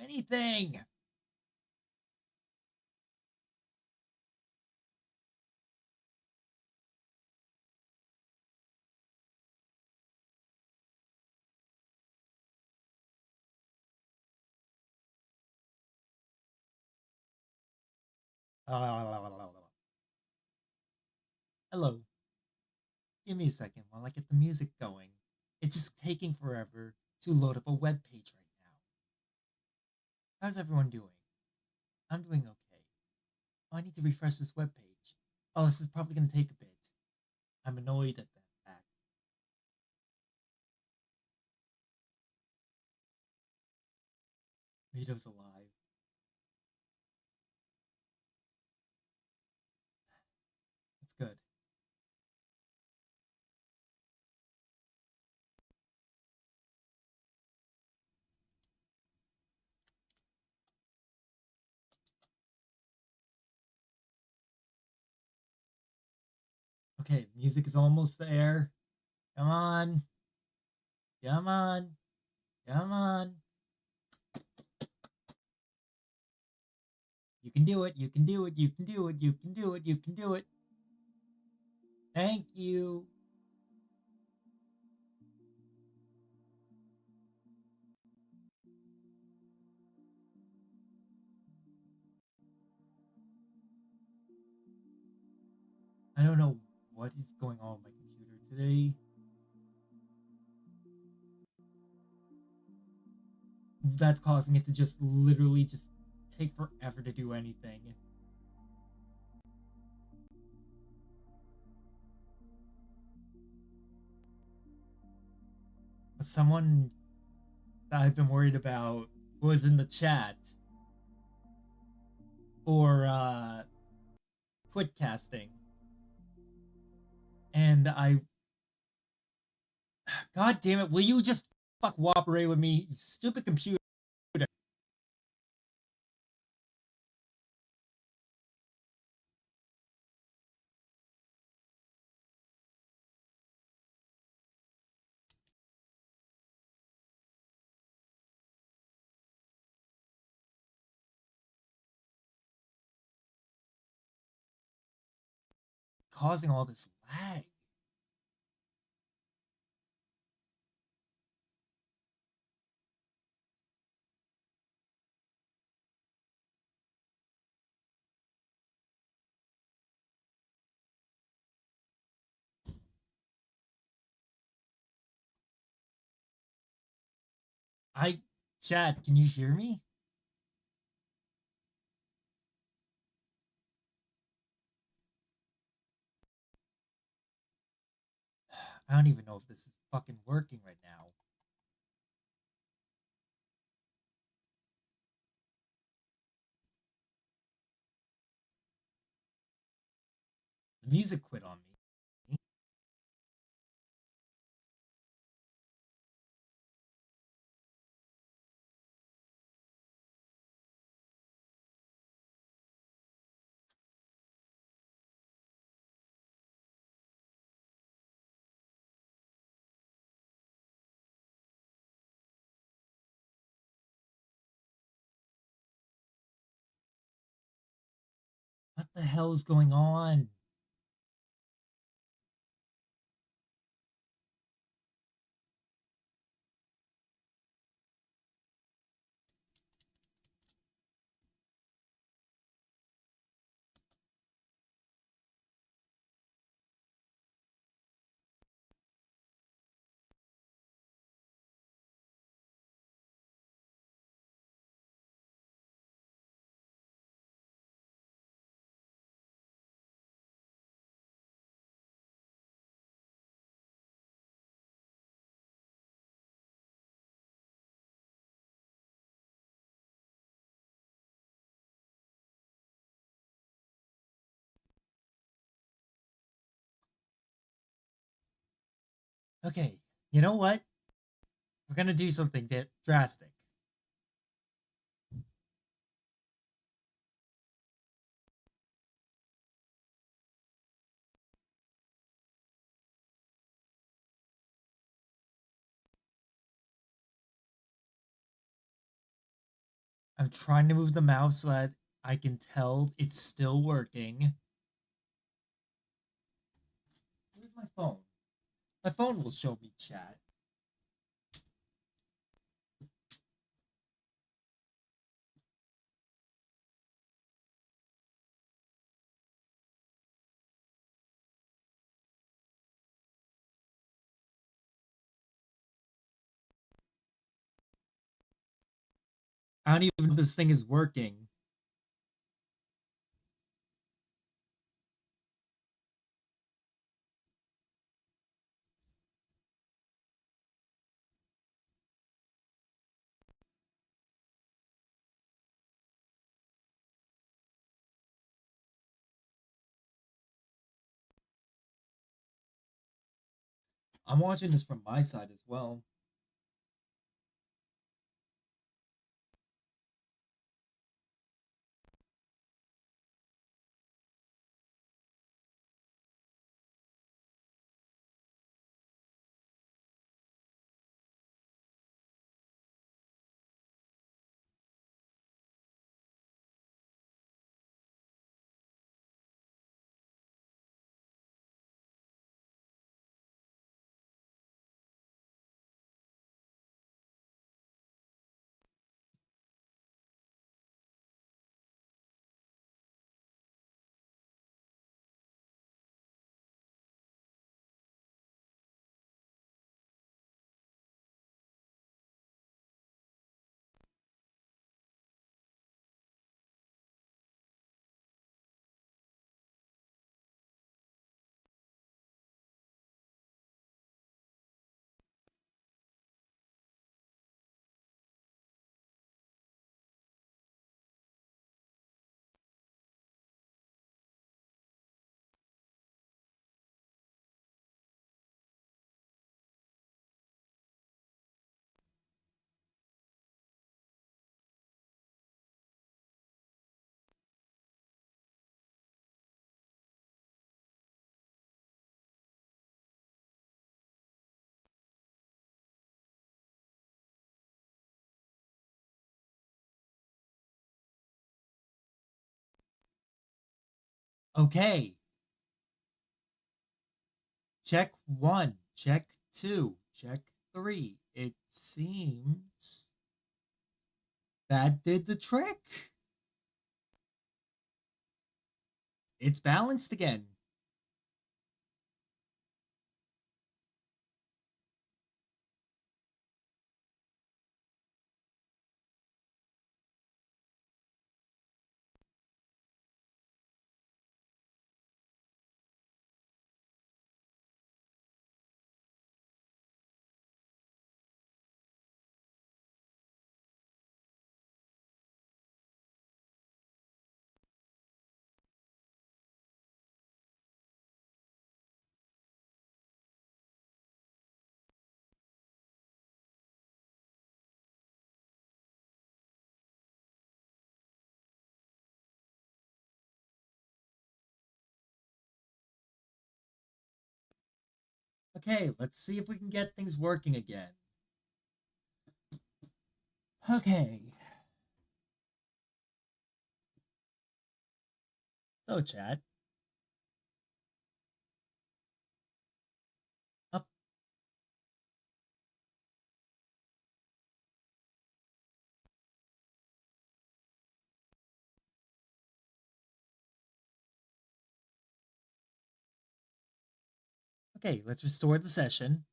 anything. Hello. Give me a second while I get the music going. It's just taking forever to load up a web page right now. How's everyone doing? I'm doing okay. Oh, I need to refresh this web page. Oh, this is probably going to take a bit. I'm annoyed at that fact. Rito's alive. That's good. Okay, music is almost there. Come on. Come on. Come on. You can do it. You can do it. You can do it. You can do it. You can do it. Thank you. I don't know what is going on with my computer today. That's causing it to just literally just take forever to do anything. Someone that I've been worried about was in the chat for quit casting. And God damn it, will you just fuck cooperate with me, you stupid computer? Causing all this lag. I Chat, can you hear me? I don't even know if this is fucking working right now. The music quit on me. What the hell is going on? Okay, you know what? We're gonna do something drastic. I'm trying to move the mouse so that I can tell it's still working. Where's my phone? My phone will show me chat. I don't even know if this thing is working. I'm watching this from my side as well. Okay. Check one. Check two. Check three. It seems that did the trick. It's balanced again. Okay, let's see if we can get things working again. Okay. So, chat. Up. Okay, let's restore the session.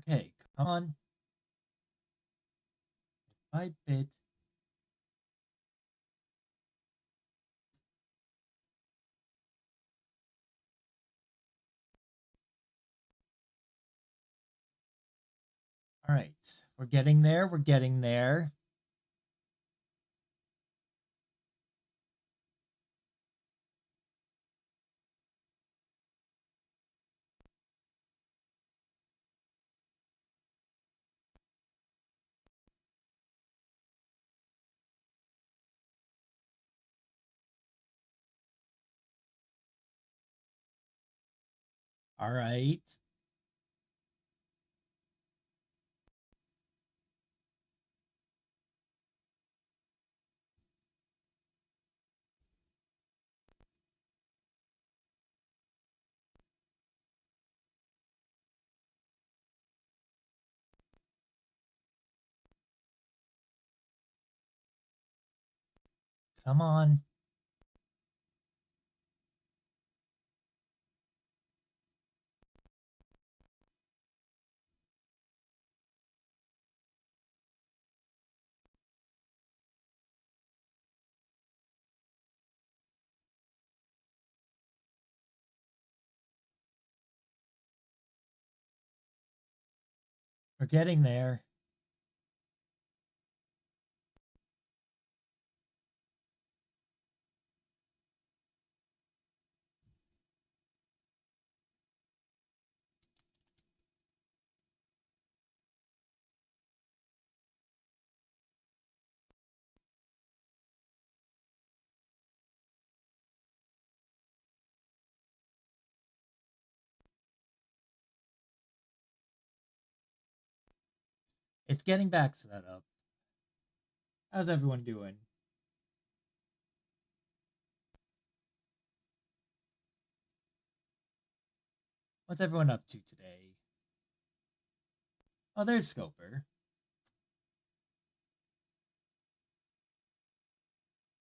Okay, come on. By bit. All right, we're getting there. We're getting there. All right. Come on. We're getting there. It's getting back set up. How's everyone doing? What's everyone up to today? Oh, there's Scoper.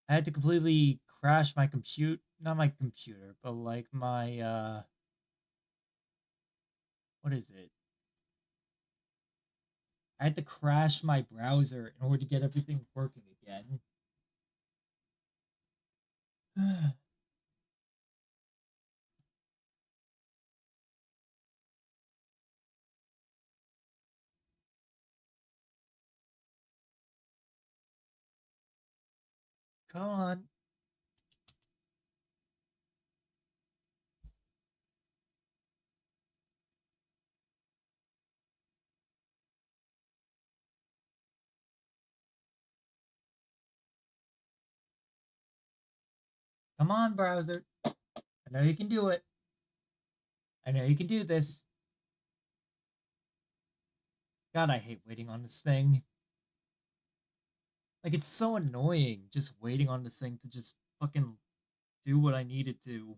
I had to completely crash my compute, not my computer, but like my what is it? I had to crash my browser in order to get everything working again. Come on. Come on, browser. I know you can do it. I know you can do this. God, I hate waiting on this thing. Like, it's so annoying just waiting on this thing to just fucking do what I need it to.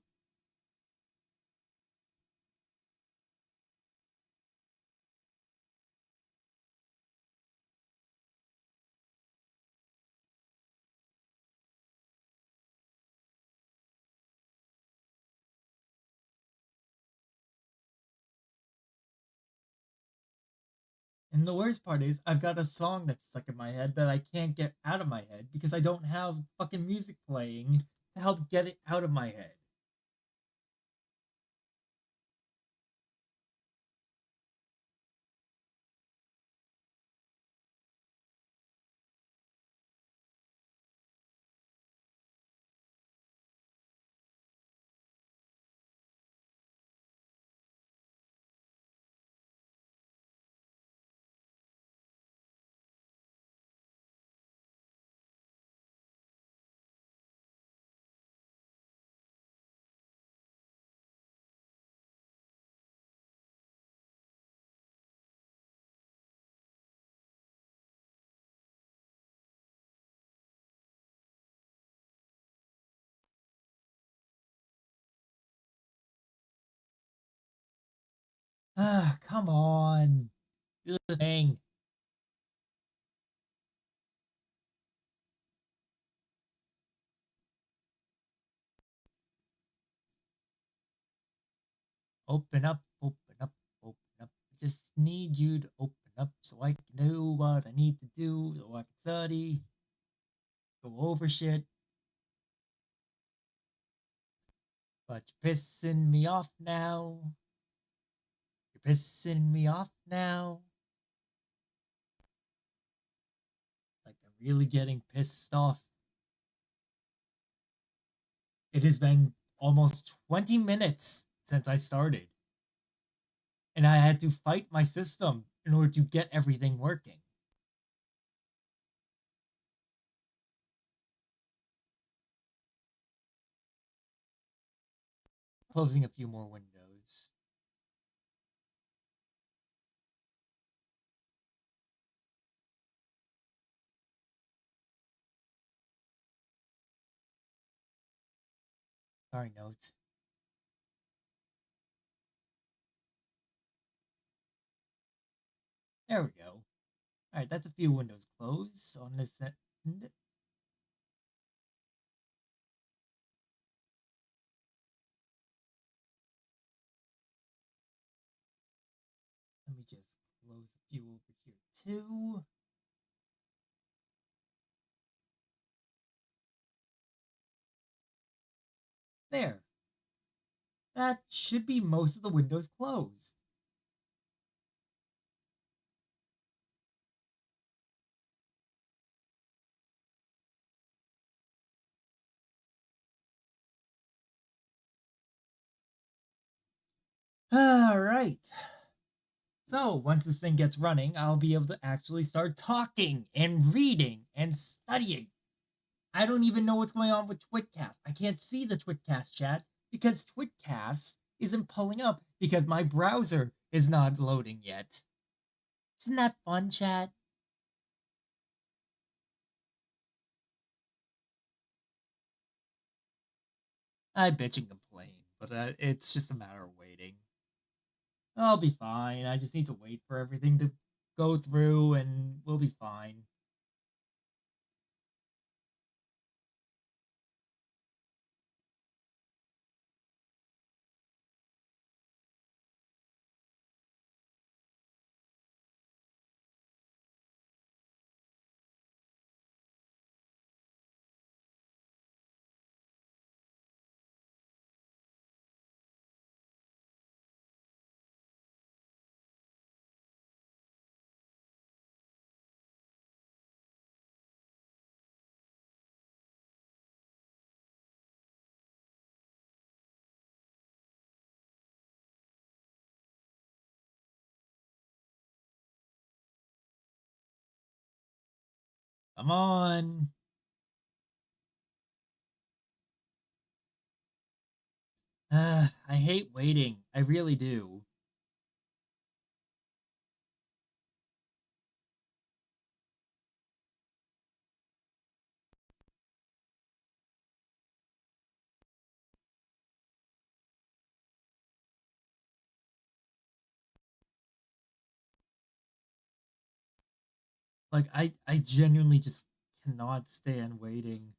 And the worst part is, I've got a song that's stuck in my head that I can't get out of my head because I don't have fucking music playing to help get it out of my head. Ah, come on. Do the thing. Open up, open up, open up. I just need you to open up so I can do what I need to do, so I can study, go over shit. But you're pissing me off now. You're pissing me off now. Like, I'm really getting pissed off. It has been almost 20 minutes since I started, and I had to fight my system in order to get everything working. Closing a few more windows. Sorry, note. There we go. Alright, that's a few windows closed on this end. Let me just close a few over here too. There. That should be most of the windows closed. Alright. So, once this thing gets running, I'll be able to actually start talking and reading and studying. I don't even know what's going on with Twitcast. I can't see the Twitcast chat because Twitcast isn't pulling up because my browser is not loading yet. Isn't that fun, chat? I bitch and complain, but it's just a matter of waiting. I'll be fine. I just need to wait for everything to go through and we'll be fine. Come on. I hate waiting. I really do. Like I genuinely just cannot stand waiting.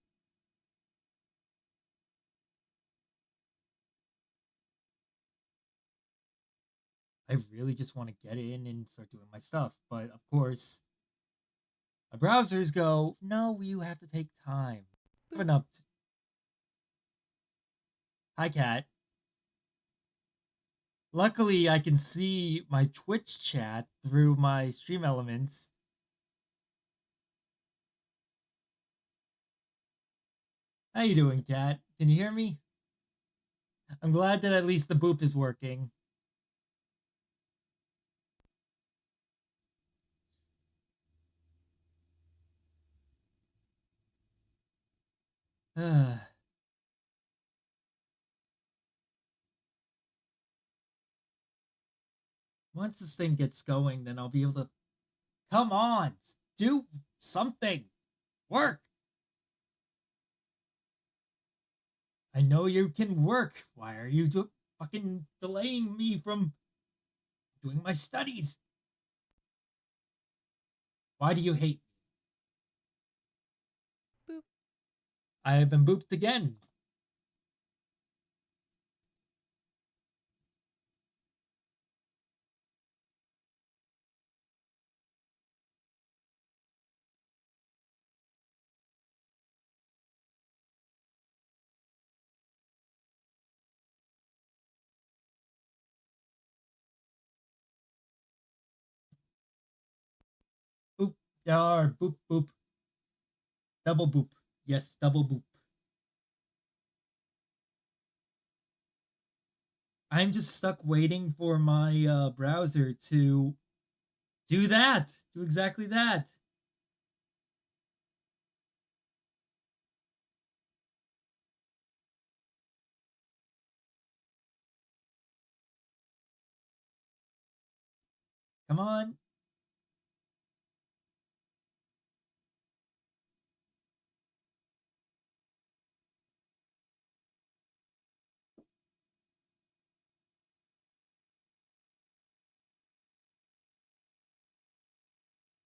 I really just want to get in and start doing my stuff. But of course, my browsers go, no, you have to take time. Open up. Hi, cat. Luckily, I can see my Twitch chat through my stream elements. How you doing, cat? Can you hear me? I'm glad that at least the boop is working. Once this thing gets going, then I'll be able to. Come on, do something. Work. I know you can work. Why are you fucking delaying me from doing my studies? Why do you hate me? Boop. I have been booped again. Boop. Yar. Boop. Boop. Double boop. Yes, double boop. I'm just stuck waiting for my browser to do that. Do exactly that. Come on.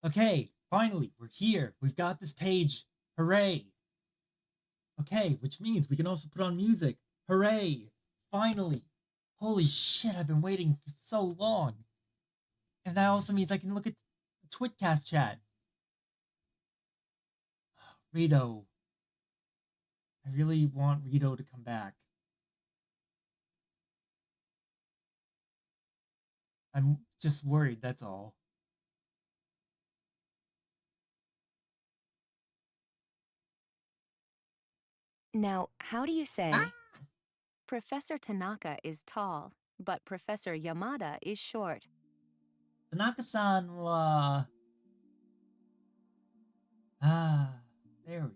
Okay, finally, we're here. We've got this page. Hooray. Okay, which means we can also put on music. Hooray! Finally! Holy shit, I've been waiting for so long. And that also means I can look at the Twitcast chat. Rito. I really want Rito to come back. I'm just worried, that's all. Now, how do you say, Professor Tanaka is tall, but Professor Yamada is short? Tanaka-san wa... there we go.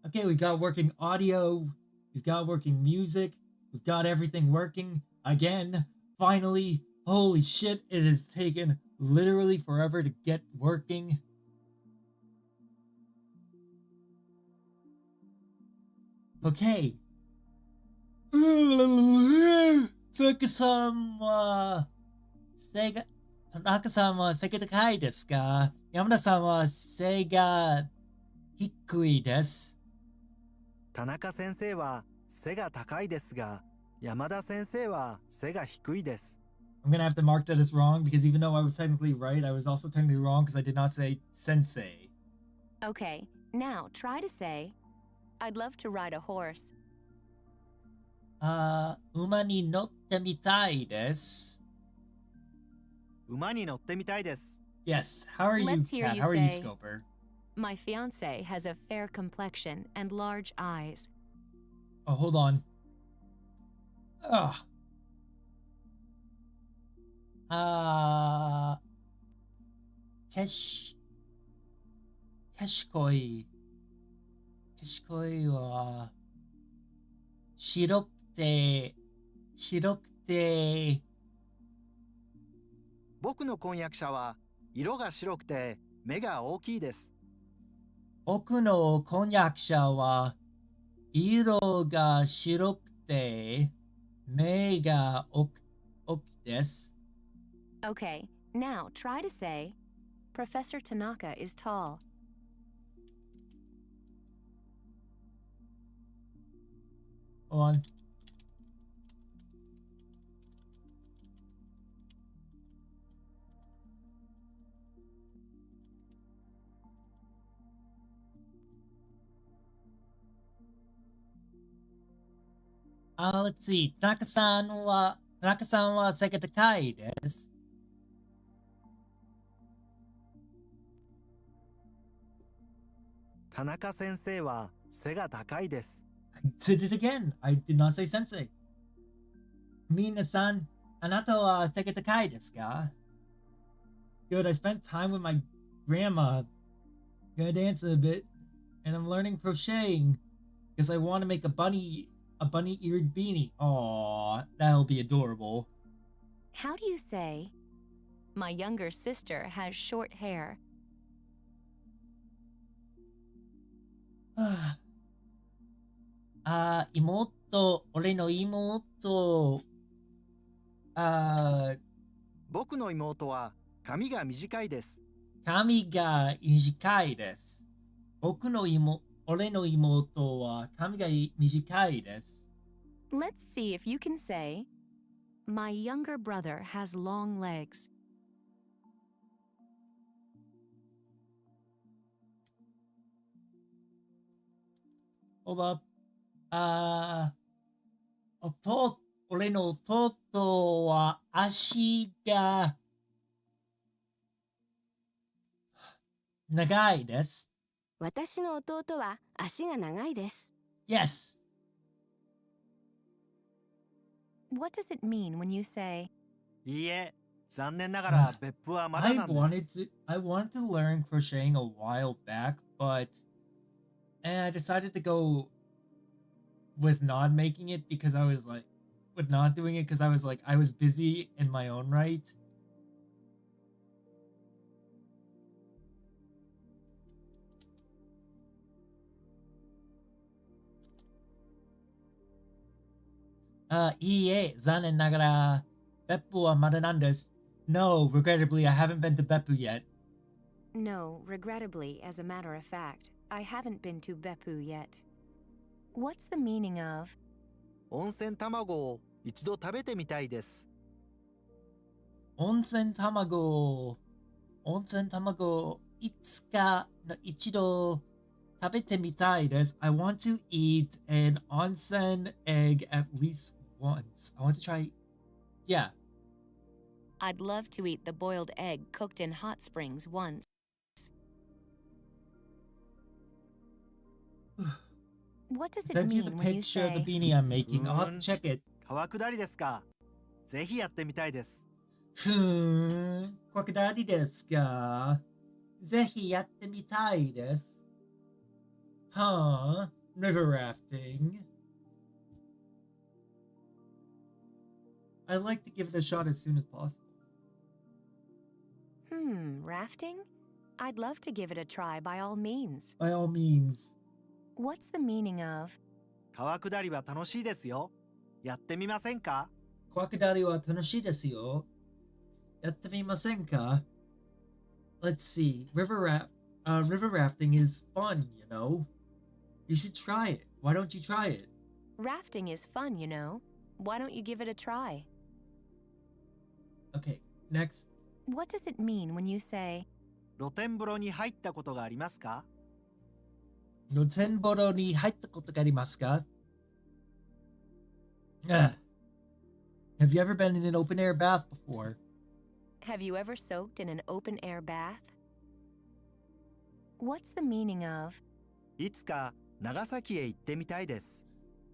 Okay, we got working audio, we've got working music, we've got everything working again. Finally, holy shit, it has taken literally forever to get working. Okay. Tanaka-san wa... Tanaka-san wa背が高いですか？山田さんは背が低いです。田中先生は背が高いですが、山田先生は背が低いです。I'm gonna have to mark that as wrong because even though I was technically right, I was also technically wrong because I did not say sensei. Okay, now try to say, I'd love to ride a horse. 馬に乗ってみたいです。馬に乗ってみたいです。Yes, how are you, Let's hear Kat? you How are you, say- Scoper? My fiance has a fair complexion and large eyes. Oh, hold on. Ugh. Keshkoi. Keshkoi wa... 白くて僕の婚約者は色が白くて目が大きいです。僕の婚約者は色が白くて目が大きいです。Okay, now try to say, Professor Tanaka is tall. Hold on. Let's see. 田中さんは背が高いです。田中先生は背が高いです。I did it again. I did not say sensei. Mina-san, あなたは背が高いですか? Good, I spent time with my grandma. Gonna dance a bit. And I'm learning crocheting. Because I want to make a bunny-eared beanie. Aww, that'll be adorable. How do you say, my younger sister has short hair?俺の妹、僕の妹は髪が短いです。髪が短いです。俺の妹は髪が短いです。Let's see if you can say, my younger brother has long legs. Hold up. 俺の弟は足が長いです。私の弟は足が長いです。Yes. What does it mean when you say, いいえ、残念ながら別府はまだなんです。I wanted to learn crocheting a while back, but I decided to go with not making it because I was like, with not doing it because I was like, I was busy in my own right. No, regrettably, I haven't been to Beppu yet. No, regrettably, as a matter of fact, I haven't been to Beppu yet. What's the meaning of 温泉卵を一度食べてみたいです。Onsen tamago. Onsen tamago. Itsuka no ichido tabete mitai desu. I want to eat an onsen egg at least once. I want to try. Yeah. I'd love to eat the boiled egg cooked in hot springs once. What does it Send you the mean when you picture of the say beanie I'm making. I'll have to check it. 川下りですか。ぜひやってみたいです。Crocodile desu ka? Zehi yatte mitai desu. Huh? River rafting. I'd like to give it a shot as soon as possible. Rafting? I'd love to give it a try by all means. By all means. What's the meaning of 川下りは楽しいですよ。やってみませんか。 Crocodile wa tanoshii desu yo. Yatte mimasen ka? Let's see. River rafting is fun, you know. You should try it. Why don't you try it? rafting is fun, you know? Why don't you give it a try? Okay, next. What does it mean when you say 露天風呂に入ったことがありますか。 Notenboro ni haitta koto ga arimasu ka? Have you ever been in an open air bath before? Have you ever soaked in an open air bath? What's the meaning of いつか長崎へ行ってみたいです。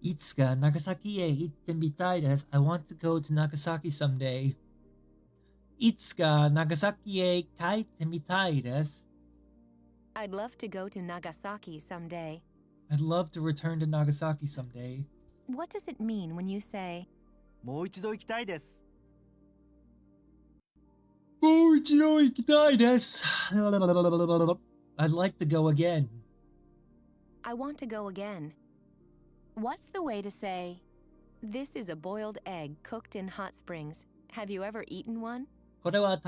Itsuka Nagasaki e itte mitai desu. I want to go to Nagasaki someday. Itsuka Nagasaki e kaite mitai desu. I'd love to go to Nagasaki someday. I'd love to return to Nagasaki someday. What does it mean when you say もう一度行きたいです。 Mouichido ikitai desu. I'd like to go again. I want to go again? What's the way to say this is a boiled egg cooked in hot springs? Have you ever eaten one? これは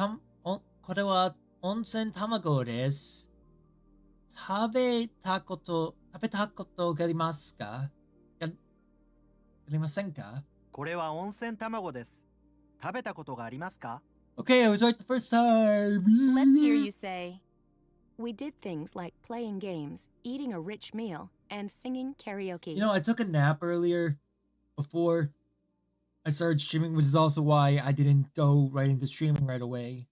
温泉卵です。食べたことがありますか？ありませんか？これは温泉卵です。食べたことがありますか。 Okay, I was right the first time. Let's hear you say, we did things like playing games, eating a rich meal, and singing karaoke. You know, I took a nap earlier before I started streaming, which is also why I didn't go right into streaming right away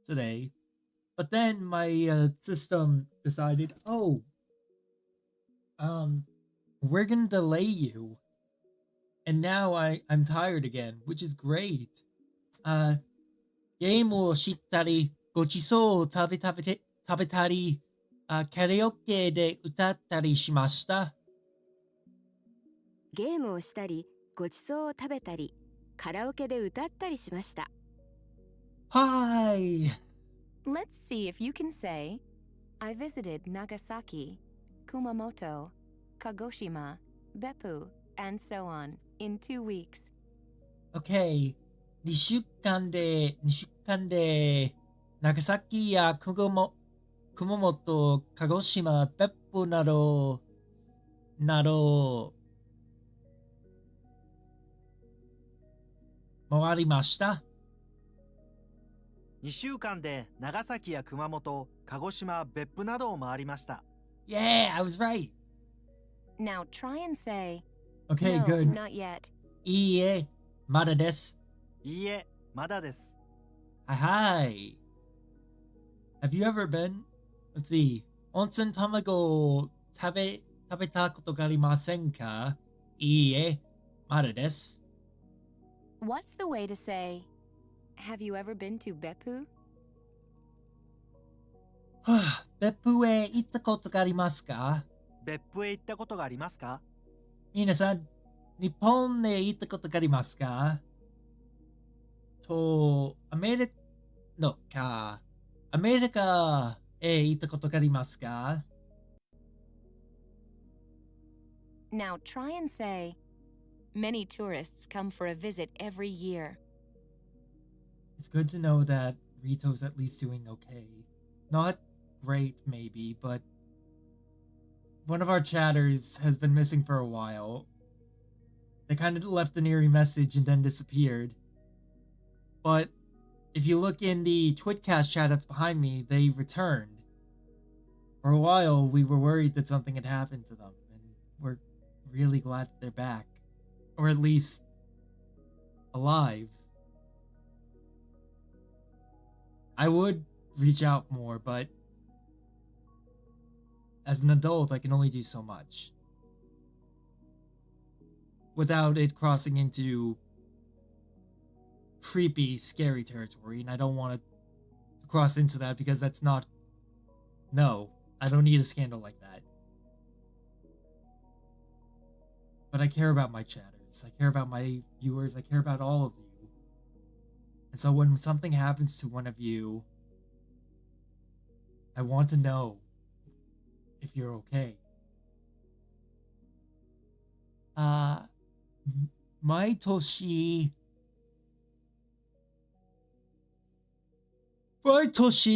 today. But then my system decided, we're gonna delay you. And now I'm tired again, which is great. ゲームをしたり、ごちそうを食べたり、カラオケで歌ったりしました。ゲームをしたり、ごちそうを食べたり、カラオケで歌ったりしました。Hi! Let's see if you can say, I visited Nagasaki, Kumamoto, Kagoshima, Beppu, and so on in 2 weeks. Okay. 2週間で、長崎や熊本、鹿児島、別府など、回りました。2週間で長崎や熊本、鹿児島、別府などを回りました。 Yeah, I was right. Now try and say, Okay, no, good. not yet. いいえ、まだです。いいえ、まだです。 Hi. Have you ever been? Let's see. 温泉卵を食べたことがありませんか？いいえ、まだです。What's the way to say, have you ever been to Beppu? 別府へ行ったことがありますか？別府へ行ったことがありますか。皆さん、日本へ行ったことがありますか？アメリカへ行ったことがありますか？ Now try and say, many tourists come for a visit every year. It's good to know that Rito's at least doing okay. Not great, maybe, but one of our chatters has been missing for a while. They kind of left an eerie message and then disappeared. But if you look in the Twitcast chat that's behind me, they returned. For a while, we were worried that something had happened to them, and we're really glad that they're back. Or at least alive. I would reach out more, but as an adult, I can only do so much. Without it crossing into creepy, scary territory, and I don't want to cross into that because that's not... No, I don't need a scandal like that. But I care about my chatters, I care about my viewers, I care about all of you. And so when something happens to one of you, I want to know if you're okay.毎年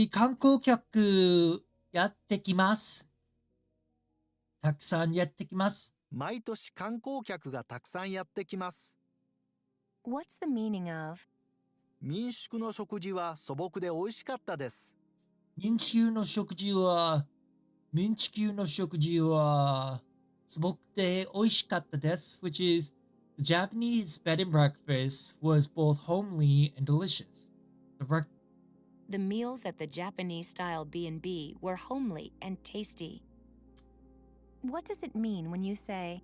観光客やってきます。たくさんやってきます。毎年観光客がたくさんやってきます。 What's the meaning of 民宿の食事は素朴で美味しかったです。民宿の食事は素朴で美味しかったです which is the Japanese bed and breakfast was both homely and delicious. the meals at the Japanese-style B&B were homely and tasty? What does it mean when you say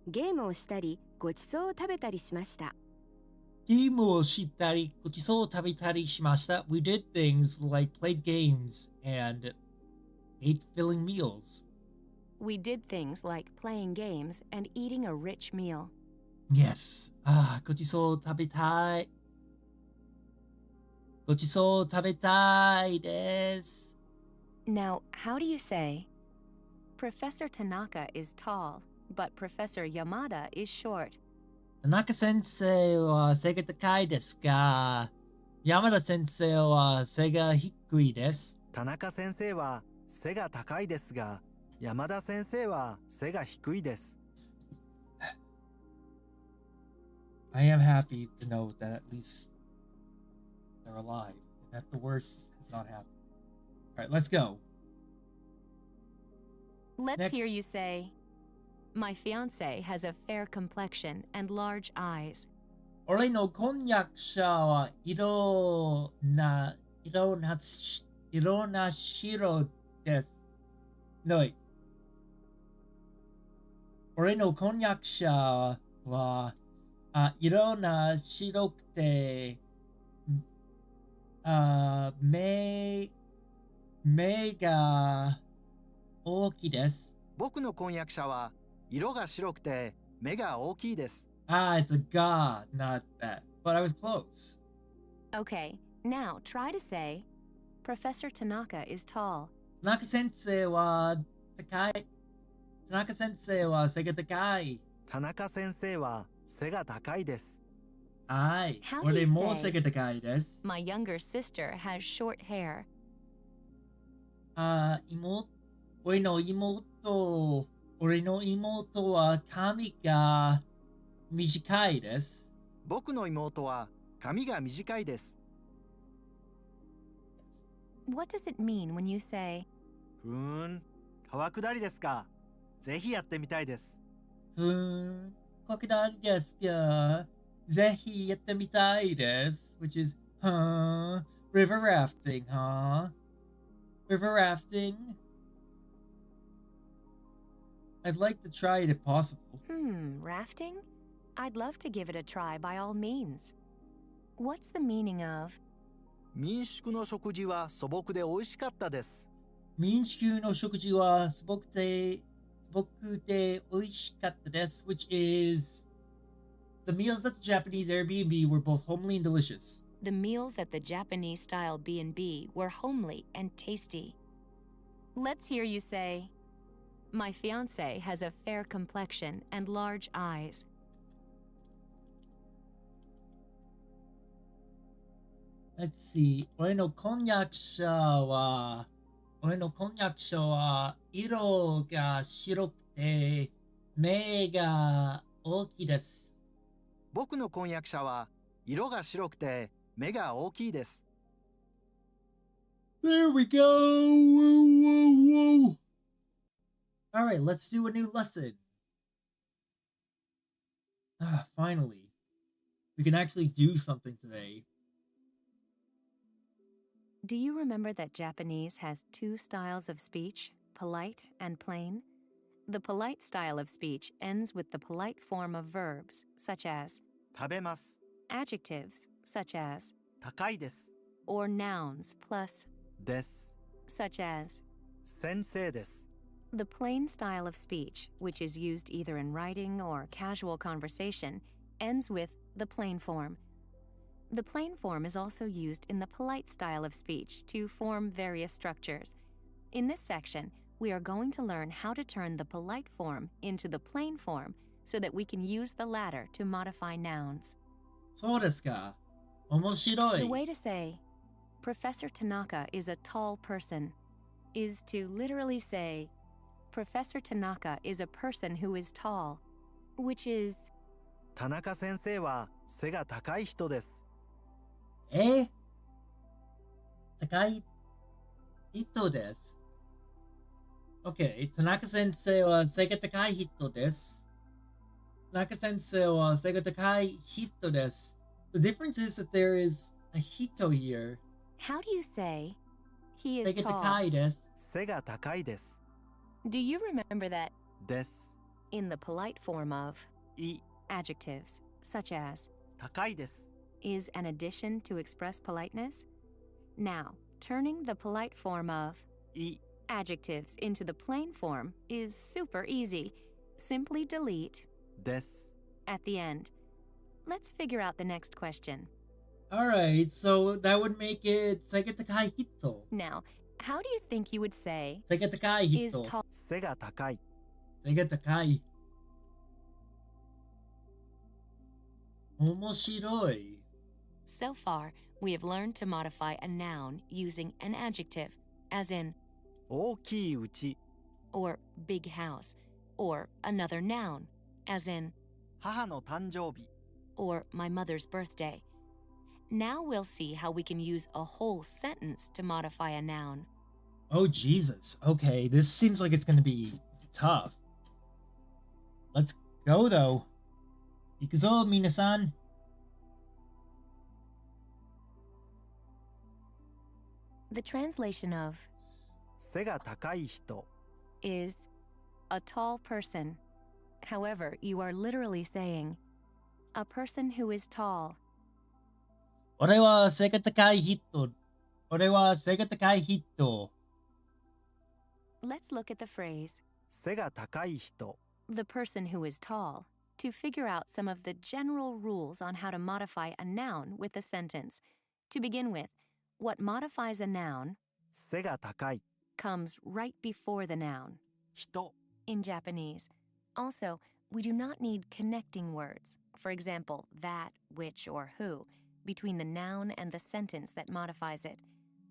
ゲームをしたりごちそうを食べたりしました。ゲームをしたりごちそうを食べたりしました We did things like played games and ate filling meals. we did things like playing games and eating a rich meal? Yes. ごちそう食べたい。ごちそう食べたいです。 Now, how do you say Professor Tanaka is tall, but Professor Yamada is short? 田中先生は背が高いですが、山田先生は背が低いです。田中先生は背が高いですが、山田先生は背が低いです。 I am happy to know that at least they're alive and that the worst has not happened. Alright, let's go. Let's Next. hear you say, my fiance has a fair complexion and large eyes. 俺の婚約者は色な白です。No, wait. 俺の婚約者は色な白くて目が大きいです。僕の婚約者は色が白くて目が大きいです。 It's a ga, not that. But I was close. Okay, now try to say, Professor Tanaka is tall. 田中先生は高い。田中先生は背が高い。田中先生は背が高いです。はい。 How do 俺 you も say 背が高いです。 My younger sister has short hair? 俺の妹は髪が短いです。僕の妹は髪が短いです。 What does it mean when you say 川下りですか。ぜひやってみたいです。川下りですか。ぜひやってみたいです。Which is, river rafting, River rafting? I'd like to try it if possible. Rafting? I'd love to give it a try by all means. What's the meaning of 民宿の食事は素朴で美味しかったです。民宿の食事は素朴で美味しかったです which is the meals at the Japanese Airbnb were both homely and delicious. the meals at the Japanese-style B&B were homely and tasty? Let's hear you say, my fiance has a fair complexion and large eyes. Let's see. 俺の婚約者は俺の婚約者は色が白くて目が大きいです。僕の婚約者は色が白くて目が大きいです。There we go! Woo, woo, woo. Alright, let's do a new lesson. Finally. We can actually do something today. Do you remember that Japanese has two styles of speech, polite and plain? The polite style of speech ends with the polite form of verbs, such as 食べます。 adjectives, such as 高いです。 or nouns plus です。 such as. 先生です。 The plain style of speech, which is used either in writing or casual conversation, ends with the plain form. The plain form is also used in the polite style of speech to form various structures. In this section, we are going to learn how to turn the polite form into the plain form so that we can use the latter to modify nouns. そうですか。面白い。 The way to say, Professor Tanaka is a tall person, is to literally say, Professor Tanaka is a person who is tall, which is, 田中先生は背が高い人です。高い人です。Okay, 田中先生は背が高い人です。田中先生は背が高い人です。The difference is that there is a hito here. how do you say, he is 背が tall? 高いです。背が高いです。 Do you remember that です。 in the polite form of い。 adjectives, such as, 高いです。 is an addition to express politeness? Now, turning the polite form of い。 adjectives into the plain form is super easy. Simply delete です。 at the end. Let's figure out the next question. Alright, so that would make it 背が高い人。 Now, how do you think you would say 背が高い is 人。 tall? 背が高い。背が高い。面白い。 So far, we have learned to modify a noun using an adjective, as in, 大きいうち。 or big house, or another noun, as in, 母の誕生日。 or my mother's birthday. Now we'll see how we can use a whole sentence to modify a noun. Oh, Jesus. Okay, this seems like it's gonna be tough. Let's go, though. 行くぞ、皆さん。The translation of 背が高い人。 is a tall person. However, you are literally saying a person who is tall. 俺は背が高い人。俺は背が高い人。 Let's look at the phrase 背が高い人。 the person who is tall to figure out some of the general rules on how to modify a noun with a sentence. To begin with, what modifies a noun 背が高い。 comes right before the noun 人。 in Japanese. Also, we do not need connecting words, for example, that, which, or who, between the noun and the sentence that modifies it.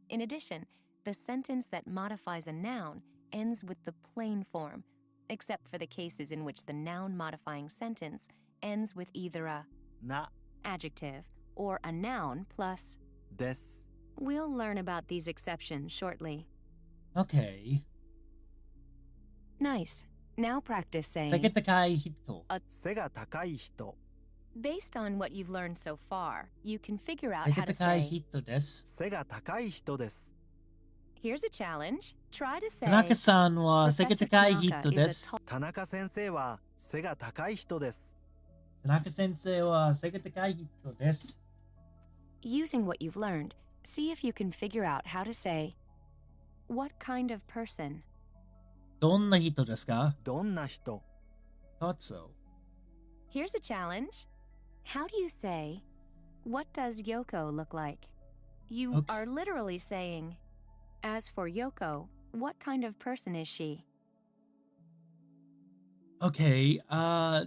In addition, the sentence that modifies a noun ends with the plain form, except for the cases in which the noun modifying sentence ends with either a な。 adjective or a noun plus. です。 We'll learn about these exceptions shortly. Okay. Nice. Now practice 背が saying, 高い人。背が高い人。 based on what you've learned so far, you can figure out 背 how が to 高い say, 人です。背が高い人です。 here's a challenge. Try to say, 田中さんは背が Professor 高い Tanaka 人 is で a す。 tall. 田中先生は背が高い人です。田中先生は背が高い人です。 Using what you've learned, see if you can figure out how to say, what kind of person? どんな人ですか？どんな人？ Thought so. Here's a challenge. How do you say, what does Yoko look like? You Okay. are literally saying, as for Yoko, what kind of person is she? Okay,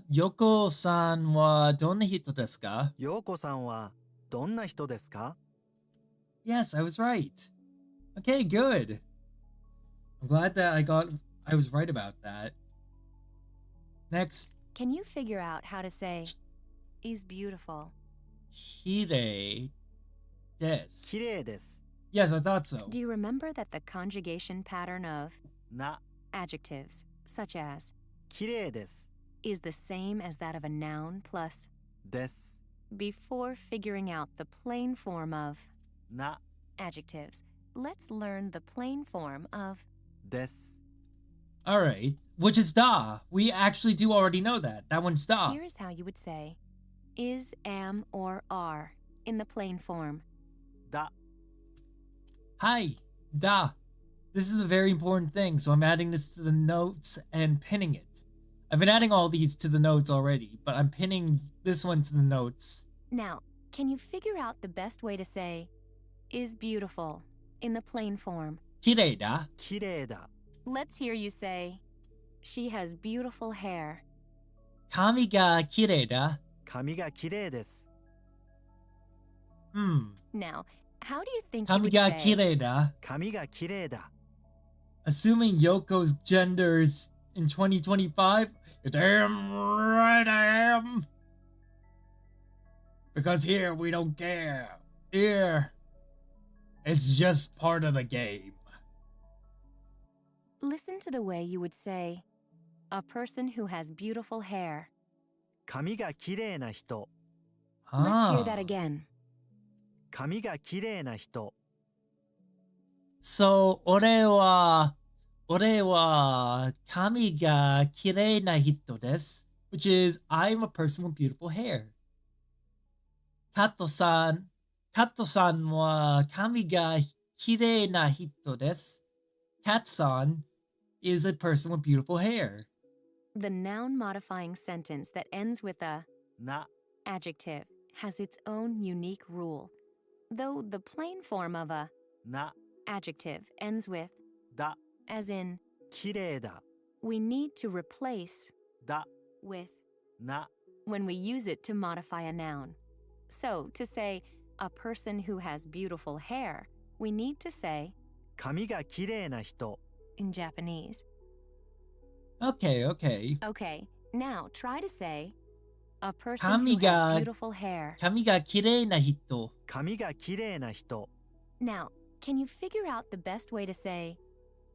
ヨコさんはどんな人ですか？陽子さんはどんな人ですか？ Yes, I was right. Okay, good. I'm glad that I was right about that. Next, Can you figure out how to say is beautiful? kirei desu. 綺麗です Yes, I thought so. Do you remember that the conjugation pattern of な adjectives, such as, 綺麗です is the same as that of a noun plus? です Before figuring out the plain form of な adjectives, let's learn the plain form of です Alright, which is da. We actually do already know that. That one's da. Here's how you would say is, am, or are in the plain form. だ Hi, da. This is a very important thing, so I'm adding this to the notes and pinning it. I've been adding all these to the notes already, but I'm pinning this one to the notes. Now, can you figure out the best way to say is beautiful in the plain form? Kirei da. 綺麗だ Let's hear you say, she has beautiful hair. Kami ga kirei da. 髪が綺麗です Now, how do you think you Kami would ga say kirei da. 髪が綺麗だ Assuming Yoko's genders in 2025, you're damn right I am. Because here we don't care. Here, it's just part of the game. Listen to the way you would say, a person who has beautiful hair. 髪が綺麗な人 Let's hear that Ah. again. 髪が綺麗な人 So, 俺は髪が綺麗な人です. Which is, I'm a person with beautiful hair. Kato-sanは髪が綺麗な人です. Kat-san is a person with beautiful hair. The noun modifying sentence that ends with a な adjective has its own unique rule. Though the plain form of a な adjective ends with, だ as in, 綺麗だ we need to replace だ with な when we use it to modify a noun. So, to say a person who has beautiful hair, we need to say, 髪が綺麗な人 in Japanese. Okay. Okay, now try to say, a person Kami who ga- has beautiful hair. 髪が綺麗な人. 髪が綺麗な人 Now, can you figure out the best way to say,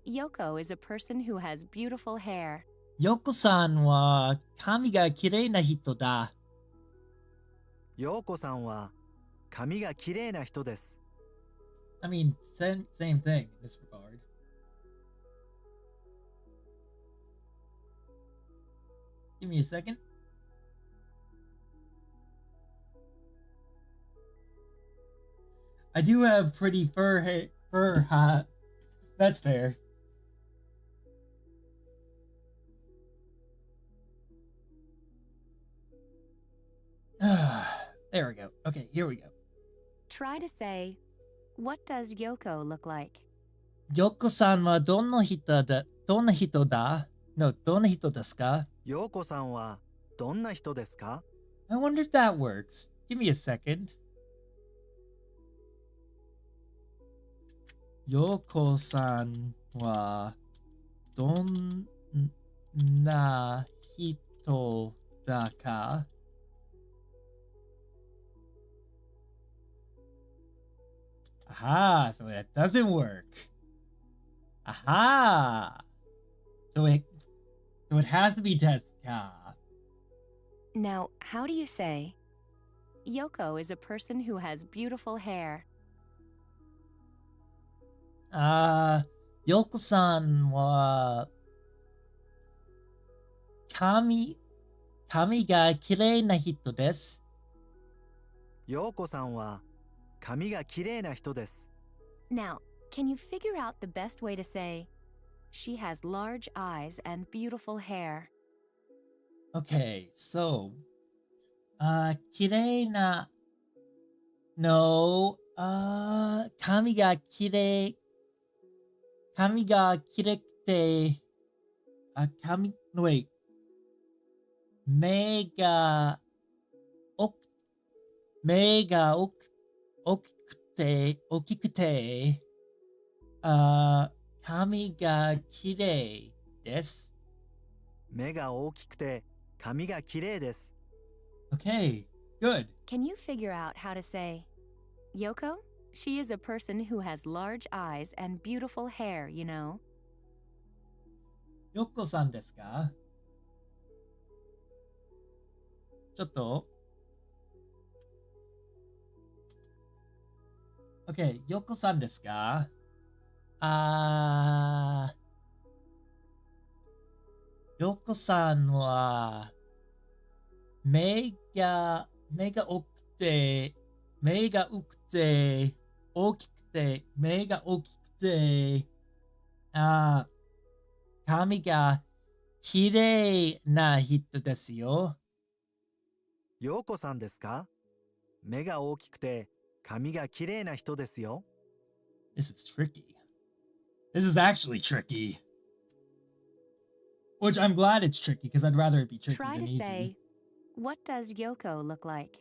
Yoko is a person who has beautiful hair? Yoko-sanは髪が綺麗な人だ. 陽子さんは髪が綺麗な人です I mean, same thing in this regard. Give me a second. I do have pretty fur hat. That's fair. There we go. Okay, here we go. Try to say, what does Yoko look like? Yoko-sanはどんな人だ? No, どんな人ですか? 陽子さんはどんな人ですか I wonder if that works. Give me a second. Yoko-san wa donna hito da ka? Aha, so that doesn't work. Aha! So it has to be Tezuka. Now, how do you say, Yoko is a person who has beautiful hair? Yoko-san wa kami ga kirei na hito desu. 陽子さんは髪が綺麗な人です Now, can you figure out the best way to say, she has large eyes and beautiful hair? Okay, so, kirei na, no, kami ga kirekute, no wait, mei ga okikute, 髪がきれいです。目が大きくて髪がきれいです。 Okay, good. Can you figure out how to say, Yoko? She is a person who has large eyes and beautiful hair, you know. よっこさんですか？ちょっと。Okay, よっこさんですか？よっこさんは目が多くて、大きくて、目が大きくて、髪がきれいな人ですよ。陽子さんですか？目が大きくて髪がきれいな人ですよ。 This is tricky. This is actually tricky. Which I'm glad it's tricky because I'd rather it be tricky Try than to easy. say, what does Yoko look like?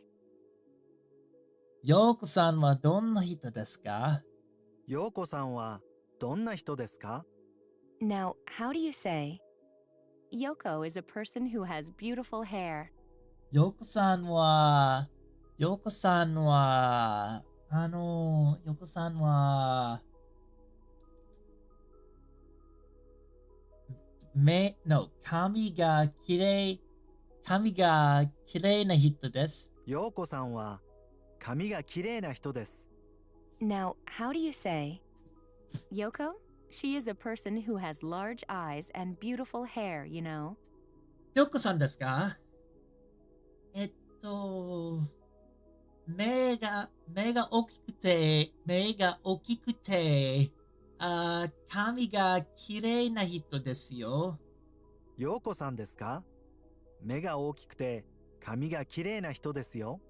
ようこさんはどんな人ですか？陽子さんはどんな人ですか？ Now, how do you say, Yoko is a person who has beautiful hair? ようこさんは、ようこさんは、髪がきれいな人です。陽子さんは髪がきれいな人です。 Now, how do you say, Yoko? She is a person who has large eyes and beautiful hair, you know. ようこさんですか？えっと、目が大きくて、髪がきれいな人ですよ。陽子さんですか？目が大きくて髪がきれいな人ですよ。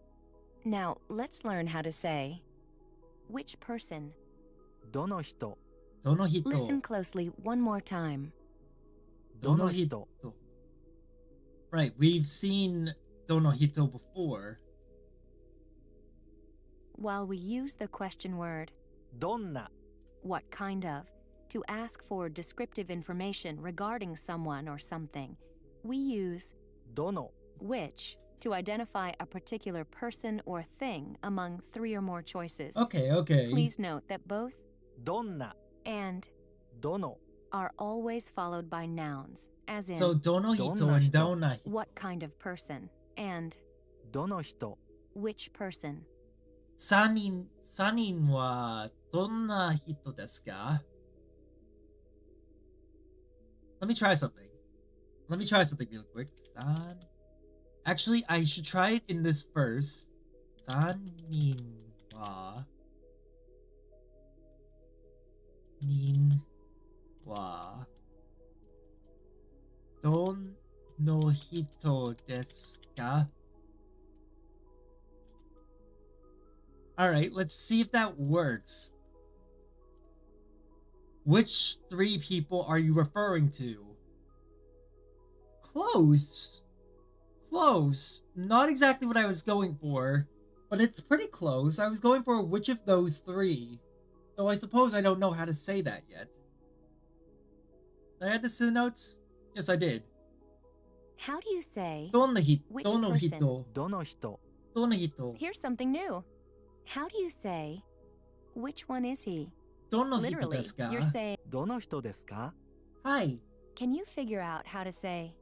Now, let's learn how to say, which person? どの人？どの人？ Listen closely one more time. どの人？ Right, we've seen どの人 before. While we use the question word, どんな？ what kind of, to ask for descriptive information regarding someone or something, we use どの？ which to identify a particular person or thing among 3 or more choices. Okay. Please note that both どんな？ and どの？ are always followed by nouns, as in So どの人 どんな and 人？どんな人。 what kind of person and どの人？ which person. 三人はどんな人ですか？ Let me try something real quick. Actually, I should try it in this verse. 三人はどの人ですか? Alright, let's see if that works. Which 3 people are you referring to? Close. Not exactly what I was going for, but it's pretty close. I was going for which of those 3. Though I suppose I don't know how to say that yet. Did I add this to the notes? Yes, I did. How do you say, どんな人? Which どの person? 人? どの人？ どの人? here's something new. How do you say, which one is he? どの人 Literally, ですか? you're saying, どの人ですか？ Hi. can you figure out how to say,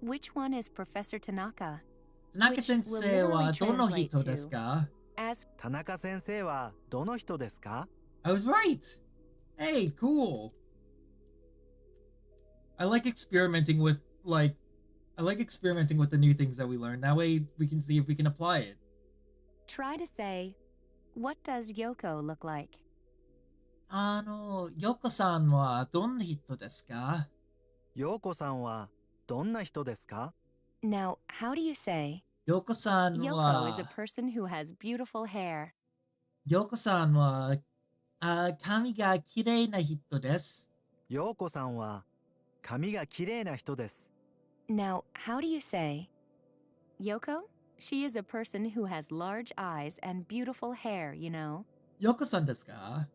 which one is Professor Tanaka? 田中先生はどの Which will literally 人ですか? As 田中先生はどの人ですか？ I was right. Hey, cool. I like experimenting with the new things that we learn. That way we can see if we can apply it. try to say, what does Yoko look like? ヨコさんはどんな人ですか? 陽子さんはどんな人ですか？ Now, how do you say, ヨコさん Yoko is a は person who has beautiful hair? 髪がきれいな人です。陽子さんは髪がきれいな人です。 Now, how do you say, Yoko? She is a person who has large eyes and beautiful hair, you know. ヨコさんですか?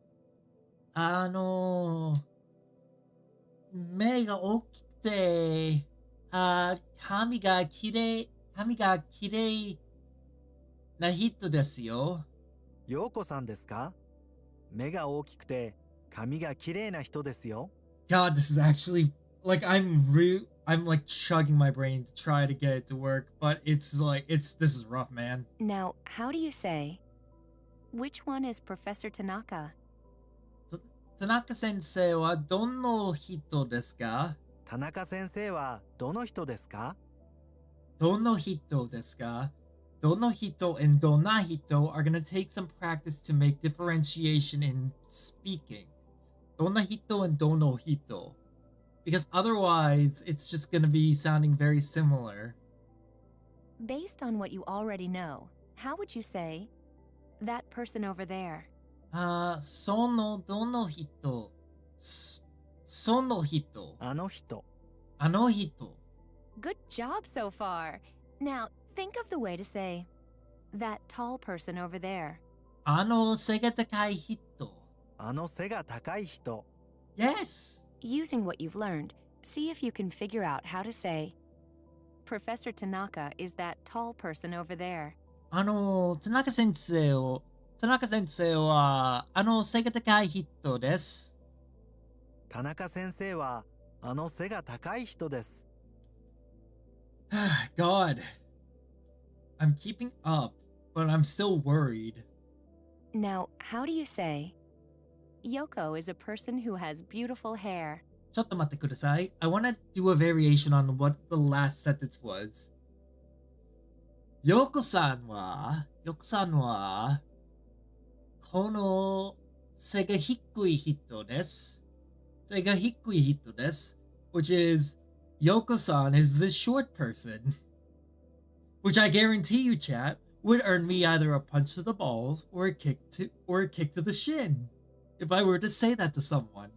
目が大きくて、髪が綺麗な人ですよ。陽子さんですか？目が大きくて髪が綺麗な人ですよ。God, this is actually like I'm like chugging my brain to try to get it to work, but this is rough, man. Now, how do you say, which one is Professor Tanaka? Tanaka sensei wa dono hito desu ka? 田中先生はどの人ですか？ Dono hito desu ka? Dono hito and dona hito are gonna take some practice to make differentiation in speaking. Dona hito and dono hito. Because otherwise, it's just gonna be sounding very similar. Based on what you already know, how would you say, that person over there? Sono dono hito. Sono hito. あの人。 Ano hito. Good job so far. Now, think of the way to say, that tall person over there. Ano sega takai hito. あの背が高い人。 Yes. Using what you've learned, see if you can figure out how to say, Professor Tanaka is that tall person over there. Tanaka sensei wa, sega takai hito desu. 田中先生はあの背が高い人です。 God. I'm keeping up, but I'm still worried. Now, how do you say, Yoko is a person who has beautiful hair? ちょっと待ってください. I want to do a variation on what the last sentence was. Yoko-san wa, kono se ga hikui hito desu. Se ga hikui hito desu, which is Yoko-san is this short person. Which I guarantee you, chat, would earn me either a punch to the balls or a kick to the shin. If I were to say that to someone.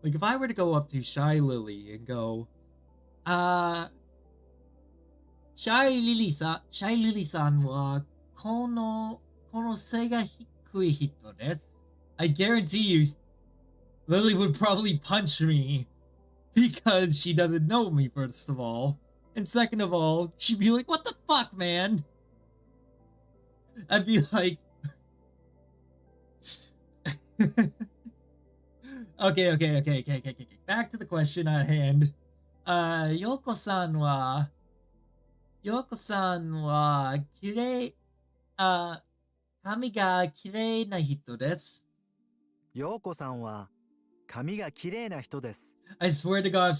Like if I were to go up to Shy Lily and go, Shy Lily-san wa kono se ga hikui hito desu. I guarantee you, Lily would probably punch me because she doesn't know me, first of all. And second of all, she'd be like, what the fuck, man? I'd be like... Okay. Back to the question at hand. Yoko-san wa, kirei, kami ga kirei na hito desu. 陽子さんは髪が綺麗な人です。 I swear to God,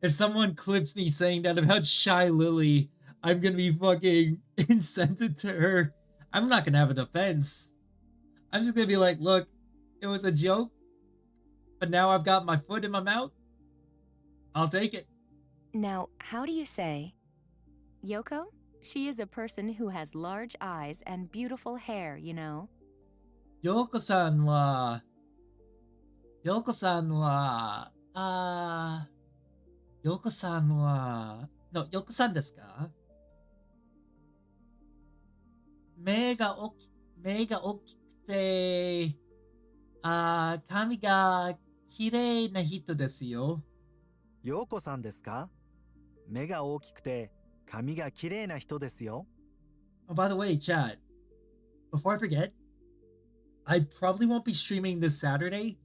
if someone clips me saying that about Shy Lily, I'm gonna be fucking incented to her. I'm not gonna have a defense. I'm just gonna be like, look, it was a joke, but now I've got my foot in my mouth. I'll take it. Now, how do you say, Yoko? She is a person who has large eyes and beautiful hair, you know. Yoko-san wa, no, Yoko-san desu ka? 目が大きくて、髪が綺麗な人ですよ。陽子さんですか？目が大きくて髪が綺麗な人ですよ。 Oh, by the way, chat, before I forget, I probably won't be streaming this Saturday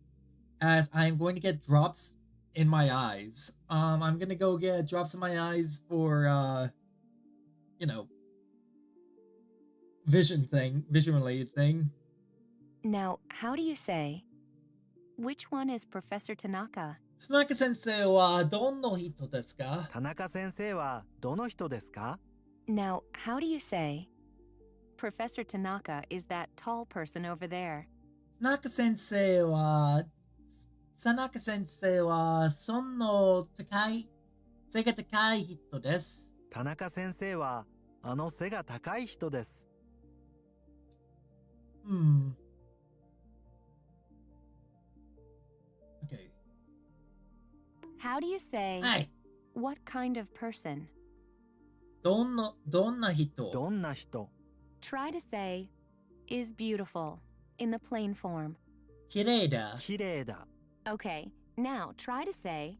as I'm going to get drops in my eyes. I'm gonna go get drops in my eyes for, vision related thing. Now, how do you say, which one is Professor Tanaka? Tanaka sensei wa dono hito desu ka? 田中先生はどの人ですか？ Now, how do you say, Professor Tanaka is that tall person over there? Tanaka sensei wa sono takai, se ga takai hito desu. 田中先生はあの背が高い人です。 Okay. How do you say, Hi. what kind of person? どんな人? どんな人？ Try to say, is beautiful, in the plain form. 綺麗だ. 綺麗だ。Okay, now try to say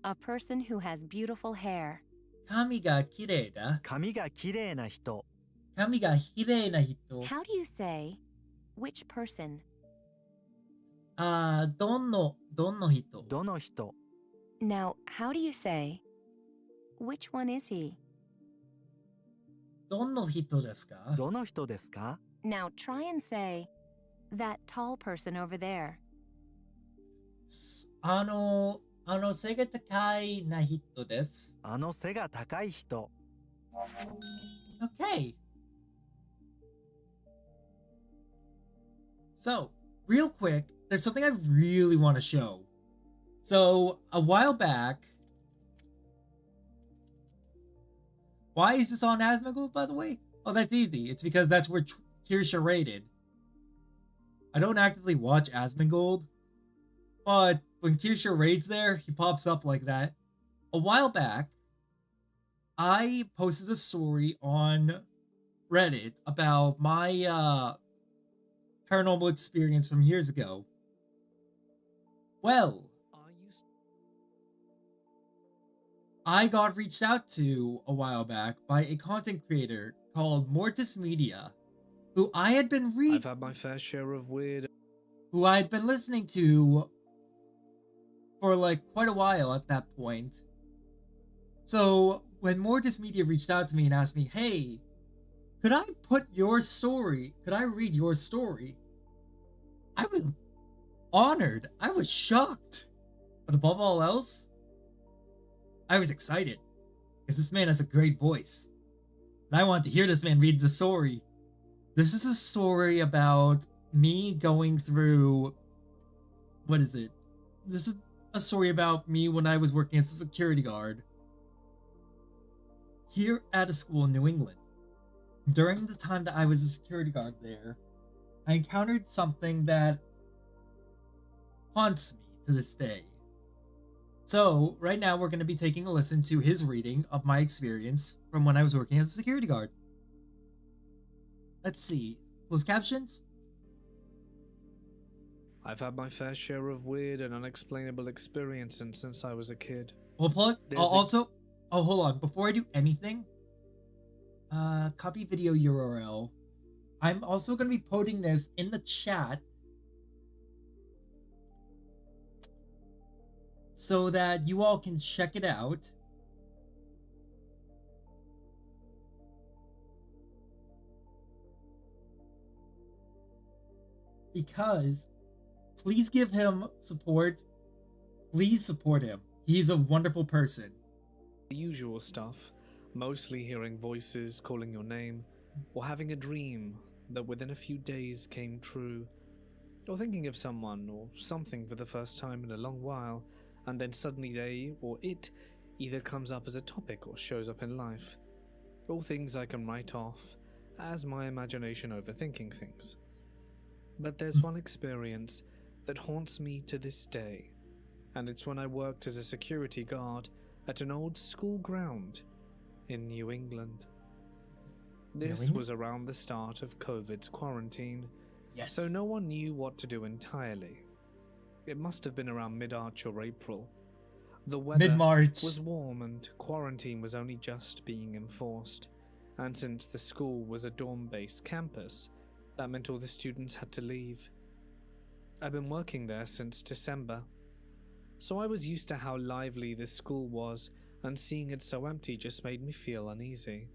a person who has beautiful hair. 髪が綺麗だ。髪がきれいな人。髪が綺麗な人。 How do you say which person? どの人。どの人。 Now, how do you say which one is he? どの人ですか？どの人ですか？ Now try and say that tall person over there. 背が高いな人です。あの背が高い人。 Okay. So, real quick, there's something I really want to show. So, a while back... Why is this on Asmongold, by the way? Oh, that's easy. It's because that's where Kirsha rated. I don't actively watch Asmongold, but when Kirsha raids there, he pops up like that. A while back, I posted a story on Reddit about my paranormal experience from years ago. Well, I got reached out to a while back by a content creator called Mortis Media, who I had been I've had my fair share of weird. who I had been listening to for like quite a while at that point. So when Mortis Media reached out to me and asked me, hey, could I read your story? I was honored. I was shocked. But above all else, I was excited. Because this man has a great voice. And I wanted to hear this man read the story. This is a story about me going through... What is it? This is a story about me when I was working as a security guard here at a school in New England. During the time that I was a security guard there, I encountered something that haunts me to this day. So, right now we're going to be taking a listen to his reading of my experience from when I was working as a security guard. Let's see. Closed captions? I've had my fair share of weird and unexplainable experiences since I was a kid. Well, plug. There's Also, oh, hold on. Before I do anything, copy video URL. I'm also going to be putting this in the chat so that you all can check it out. Because please give him support. Please support him. He's a wonderful person. The usual stuff, mostly hearing voices calling your name, or having a dream that within a few days came true, or thinking of someone or something for the first time in a long while, and then suddenly they or it either comes up as a topic or shows up in life. All things I can write off as my imagination overthinking things. But there's one experience that haunts me to this day, and it's when I worked as a security guard at an old school ground in New England. This was around the start of COVID's quarantine, Yes. so no one knew what to do entirely. It must have been around mid-March or April. The weather Mid-March. was warm and quarantine was only just being enforced, and since the school was a dorm-based campus, that meant all the students had to leave. I've been working there since December, so I was used to how lively this school was, and seeing it so empty just made me feel uneasy.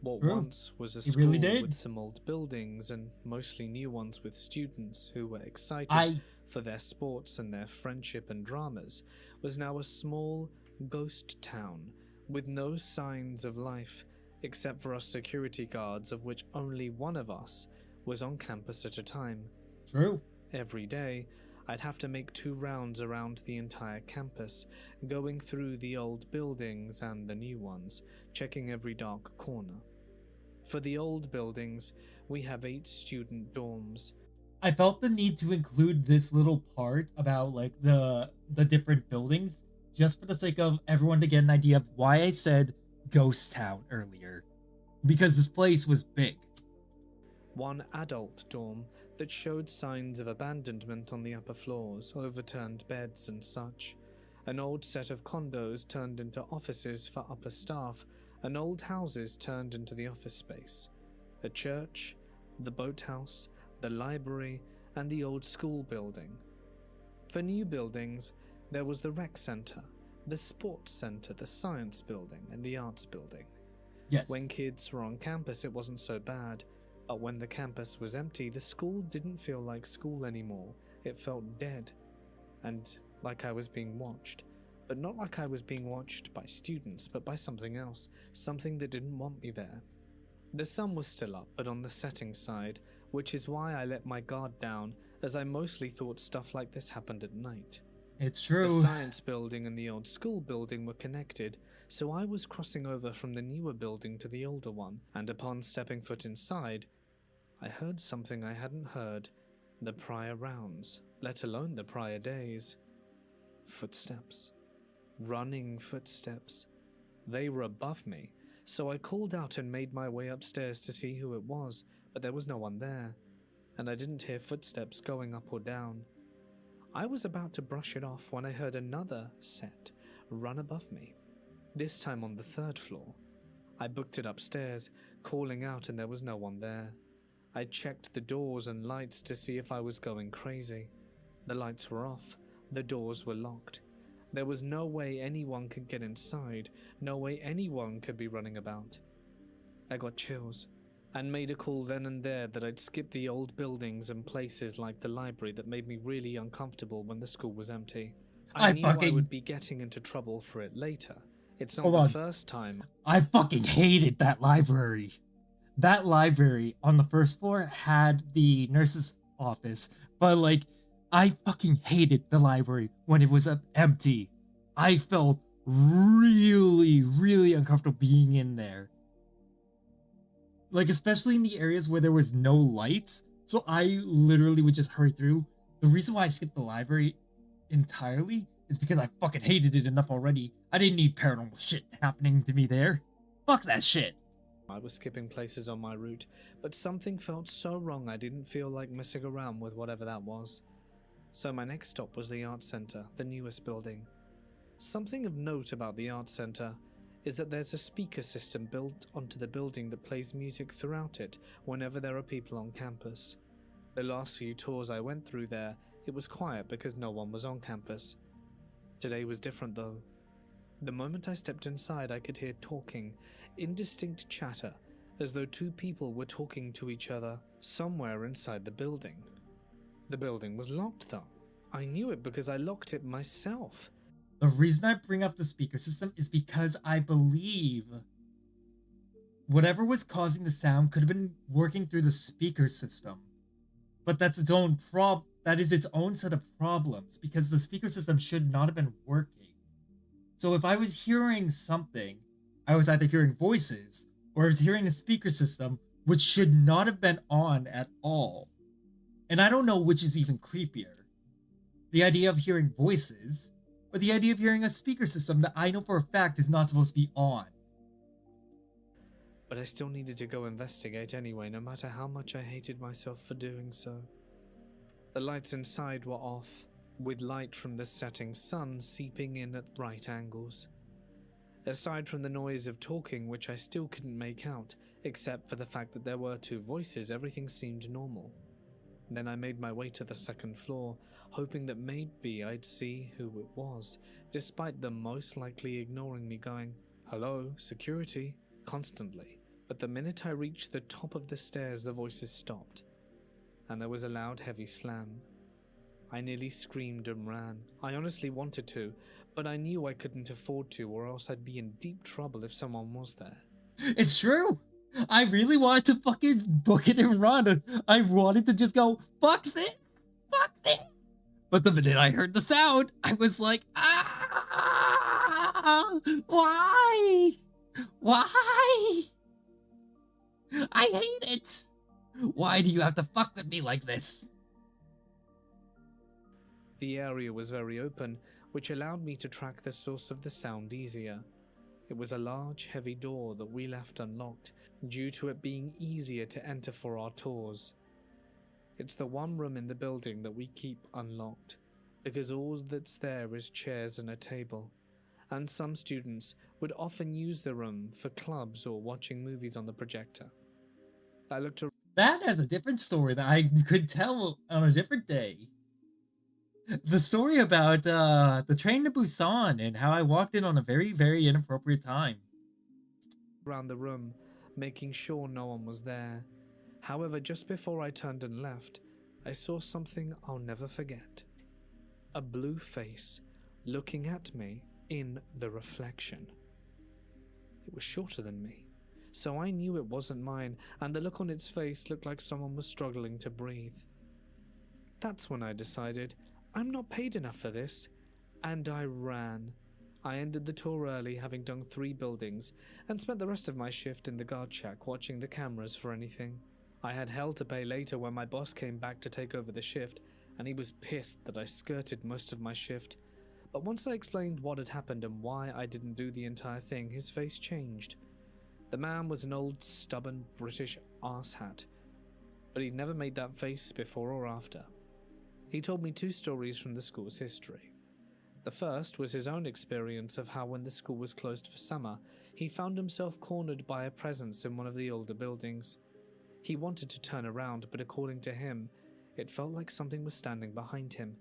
What True. once was a It school really did. with some old buildings and mostly new ones with students who were excited for their sports and their friendship and dramas was now a small ghost town with no signs of life except for us security guards, of which only one of us was on campus at a time. True. Every day, I'd have to make 2 rounds around the entire campus, going through the old buildings and the new ones, checking every dark corner. For the old buildings, we have 8 student dorms. I felt the need to include this little part about like the different buildings just for the sake of everyone to get an idea of why I said ghost town earlier. Because this place was big. 1 adult dorm that showed signs of abandonment on the upper floors, overturned beds and such. An old set of condos turned into offices for upper staff, and old houses turned into the office space. A church, the boathouse, the library, and the old school building. For new buildings, there was the rec center, the sports center, the science building, and the arts building. Yes. When kids were on campus, it wasn't so bad, but when the campus was empty, the school didn't feel like school anymore. It felt dead, and like I was being watched. But not like I was being watched by students, but by something else, something that didn't want me there. The sun was still up, but on the setting side, which is why I let my guard down, as I mostly thought stuff like this happened at night. It's true. The science building and the old school building were connected, so I was crossing over from the newer building to the older one, and upon stepping foot inside, I heard something I hadn't heard the prior rounds, let alone the prior days. Footsteps. Running footsteps. They were above me, so I called out and made my way upstairs to see who it was, but there was no one there, and I didn't hear footsteps going up or down. I was about to brush it off when I heard another set run above me, this time on the 3rd floor. I booked it upstairs, calling out, and there was no one there. I checked the doors and lights to see if I was going crazy. The lights were off, the doors were locked. There was no way anyone could get inside, no way anyone could be running about. I got chills, and made a call then and there that I'd skip the old buildings and places like the library that made me really uncomfortable when the school was empty. I knew I would be getting into trouble for it later. It's not the first time. I fucking hated that library. That library on the 1st floor had the nurse's office, but like, I fucking hated the library when it was empty. I felt really, really uncomfortable being in there. Like, especially in the areas where there was no lights. So I literally would just hurry through. The reason why I skipped the library entirely is because I fucking hated it enough already. I didn't need paranormal shit happening to me there. Fuck that shit. I was skipping places on my route, but something felt so wrong I didn't feel like messing around with whatever that was. So my next stop was the Arts Center, the newest building. Something of note about the Arts Center is that there's a speaker system built onto the building that plays music throughout it whenever there are people on campus. The last few tours I went through there, it was quiet because no one was on campus. Today was different though. The moment I stepped inside, I could hear talking, indistinct chatter, as though two people were talking to each other somewhere inside the building. The building was locked though. I knew it because I locked it myself. The reason I bring up the speaker system is because I believe whatever was causing the sound could have been working through the speaker system. But that's its own that is its own set of problems, because the speaker system should not have been working. So if I was hearing something, I was either hearing voices or I was hearing a speaker system which should not have been on at all. And I don't know which is even creepier. The idea of hearing voices, or the idea of hearing a speaker system that I know for a fact is not supposed to be on. But I still needed to go investigate anyway, no matter how much I hated myself for doing so. The lights inside were off, with light from the setting sun seeping in at right angles. Aside from the noise of talking, which I still couldn't make out, except for the fact that there were two voices, everything seemed normal. Then I made my way to the 2nd floor, hoping that maybe I'd see who it was, despite them most likely ignoring me, going, "Hello, security," constantly. But the minute I reached the top of the stairs, the voices stopped, and there was a loud, heavy slam. I nearly screamed and ran. I honestly wanted to, but I knew I couldn't afford to, or else I'd be in deep trouble if someone was there. It's true! I really wanted to fucking book it and run. I wanted to just go, fuck this! Fuck this! But the minute I heard the sound, I was like, ah! Why? Why? I hate it! Why do you have to fuck with me like this? The area was very open, which allowed me to track the source of the sound easier. It was a large, heavy door that we left unlocked, due to it being easier to enter for our tours. It's the one room in the building that we keep unlocked, because all that's there is chairs and a table, and some students would often use the room for clubs or watching movies on the projector. I looked around. That has a different story that I could tell on a different day. The story about the train to Busan and how I walked in on a very, very inappropriate time. Around the room, making sure no one was there. However, just before I turned and left, I saw something I'll never forget. A blue face looking at me in the reflection. It was shorter than me, so I knew it wasn't mine, and the look on its face looked like someone was struggling to breathe. That's when I decided I'm not paid enough for this, and I ran. I ended the tour early, having done 3 buildings, and spent the rest of my shift in the guard shack watching the cameras for anything. I had hell to pay later when my boss came back to take over the shift, and he was pissed that I skirted most of my shift. But once I explained what had happened and why I didn't do the entire thing, his face changed. The man was an old, stubborn British arsehat, but he'd never made that face before or after. He told me 2 stories from the school's history. The first was his own experience of how when the school was closed for summer, he found himself cornered by a presence in one of the older buildings. He wanted to turn around, but according to him, it felt like something was standing behind him,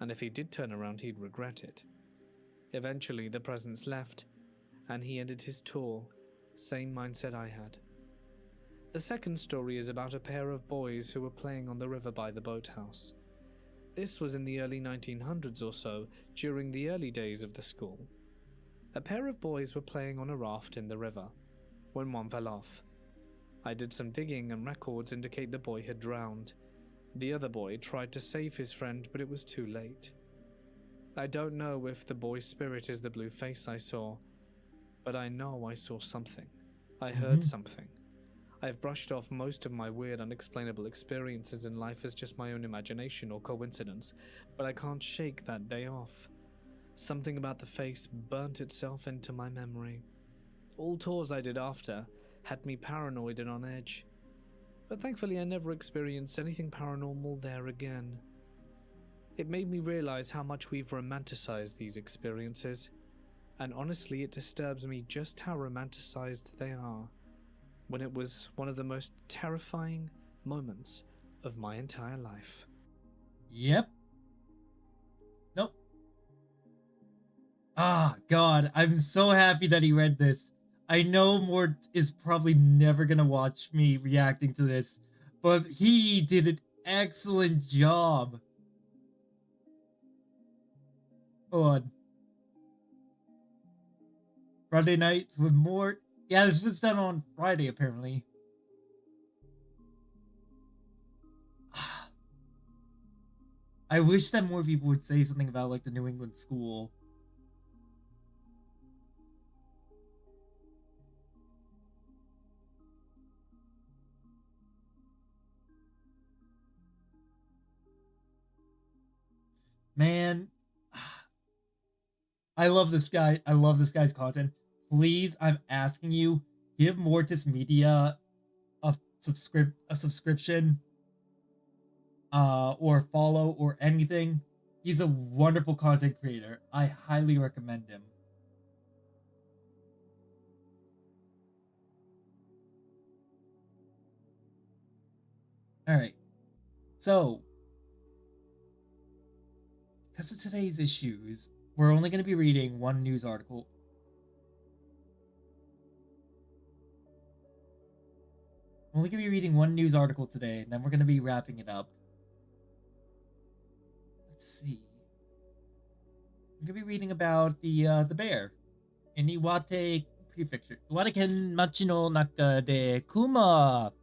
and if he did turn around, he'd regret it. Eventually, the presence left, and he ended his tour, same mindset I had. The second story is about a pair of boys who were playing on the river by the boathouse. This was in the early 1900s or so, during the early days of the school. A pair of boys were playing on a raft in the river, when one fell off. I did some digging and records indicate the boy had drowned. The other boy tried to save his friend, but it was too late. I don't know if the boy's spirit is the blue face I saw, but I know I saw something. I heard something. I've brushed off most of my weird, unexplainable experiences in life as just my own imagination or coincidence, but I can't shake that day off. Something about the face burnt itself into my memory. All tours I did after had me paranoid and on edge, but thankfully I never experienced anything paranormal there again. It made me realize how much we've romanticized these experiences, and honestly it disturbs me just how romanticized they are, when it was one of the most terrifying moments of my entire life. Yep. Nope. Ah, God, I'm so happy that he read this. I know Mort is probably never gonna watch me reacting to this, but he did an excellent job. Hold on. Friday nights with Mort. Yeah, this was done on Friday, apparently. I wish that more people would say something about, like, the New England school. Man, I love this guy. I love this guy's content. Please, I'm asking you, give Mortis Media a subscription, or follow or anything. He's a wonderful content creator. I highly recommend him. Alright. So, because of today's issues, we're only going to be reading one news article. We're only going to be reading one news article today, and then we're going to be wrapping it up. Let's see. I'm going to be reading about the bear in Iwate Prefecture. Iwate-ken machi no naka de kuma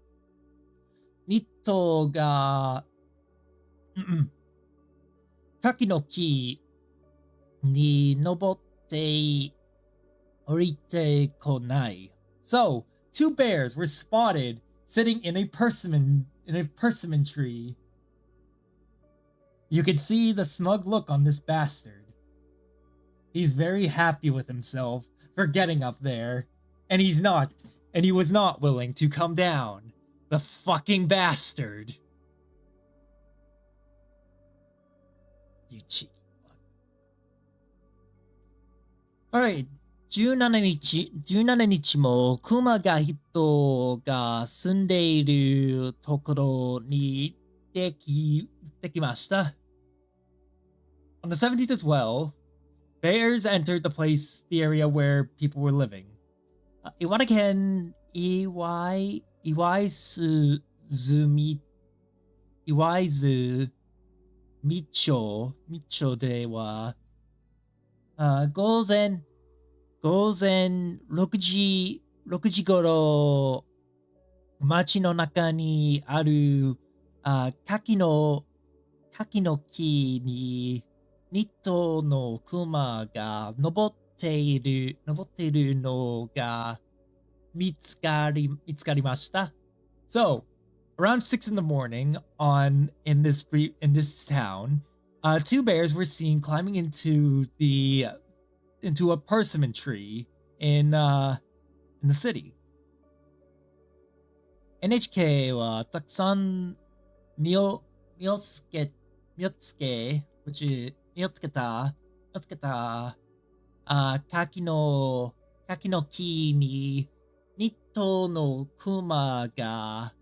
2頭が柿の木に登って降りてこない. So, 2 bears were spotted sitting in a persimmon tree. You can see the smug look on this bastard. He's very happy with himself for getting up there, and he was not willing to come down. The fucking bastard. You cheeky fuck. Alright. 17日もクマが人が住んでいるところにできました。On the 17th as well, bears entered the area where people were living. 岩手県岩津町では、午前6時頃、町の中にある柿の木に2頭のクマが登っているのが見つかりました。So, around 6 in the morning in this town, two bears were seen climbing into a persimmon tree in the city. NHK はたくさん見つけた柿の木に2頭のクマが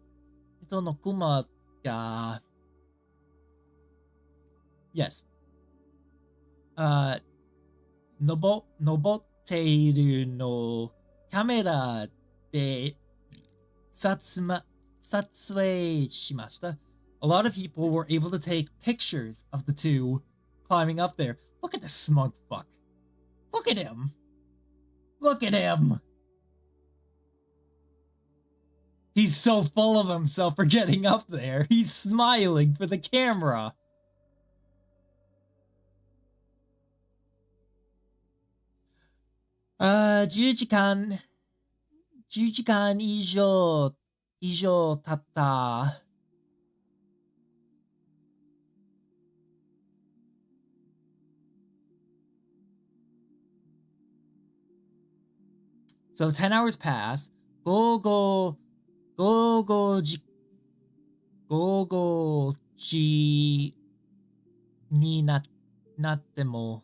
Yes. 登っているのをカメラで撮影しました。A lot of people were able to take pictures of the two climbing up there. Look at this smug fuck. Look at him. Look at him. He's so full of himself for getting up there. He's smiling for the camera. $10時間以上経った。So 10 hours pass. 午後時になっても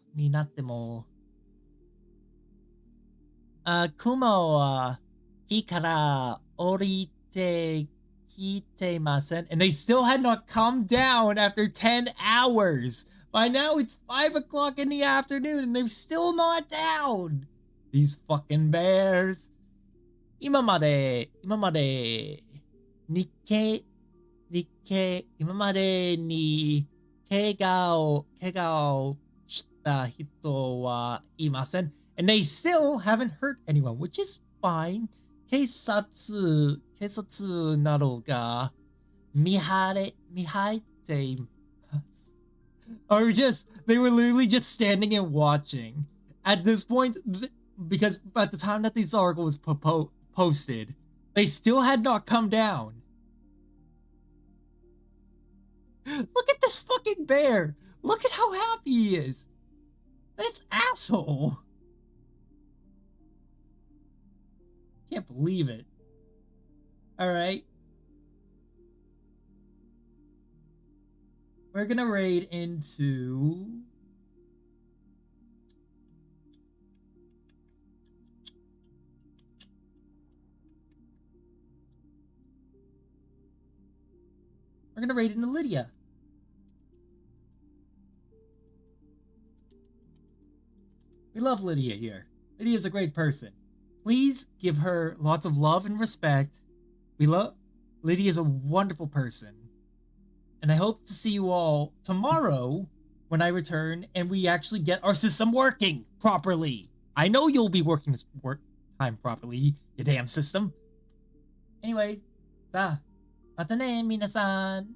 クマは木から降りてきてません。And they still had not come down after 10 hours. By now it's 5 o'clock in the afternoon and they're still not down. These fucking bears. 今までに怪我をした人はいません。And they still haven't hurt anyone, which is fine. 警察などが見張っています。Or they were literally just standing and watching. At this point, because at the time that this article was posted, they still had not come down. Look at this fucking bear. Look at how happy he is. This asshole. Can't believe it. Alright. We're gonna raid into... We're gonna raid into Lydia. We love Lydia here. Lydia's a great person. Please give her lots of love and respect. Lydia's a wonderful person. And I hope to see you all tomorrow when I return and we actually get our system working properly. I know you'll be working this time properly, you damn system. Anyway, さあ、またね、皆さん。